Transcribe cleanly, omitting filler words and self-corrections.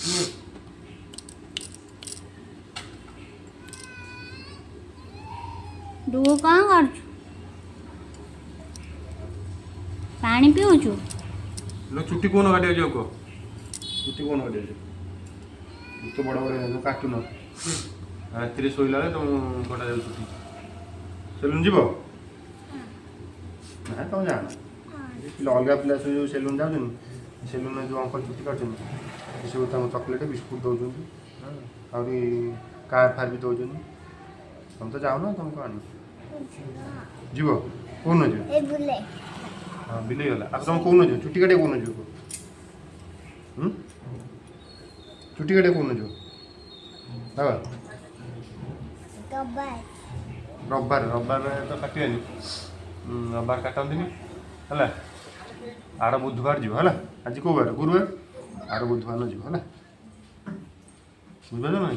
डुगु कहाँ कर पानी पीऊचु लो चुट्टी कौन काटिया जो को चुट्टी कौन काटिया जो तो बड़ा बड़ा काटुन राति शोला तुम कटा जाऊ चुट्टी सेलुन जीव ना तुम जान अलग पिला सब सेलुन जाऊँ सेलुन जो अंकल चुट्टी काटुन सब चॉकलेट बिस्कुट दौरान आहरी कार फार भी दौरान तुम तो जाओ ना तुम कौन जीव कौन जीव हाँ बिले गला अब तुम कौन जीव चुट्टी काटे कौन जीव चुट्टी काटे कौन जीव रविवार रविवार तो काटवानी रविवार काटती है आर बुधवार जीव है आज कौ बार गुरुवार आर बुधवार जीव है बुझे ना।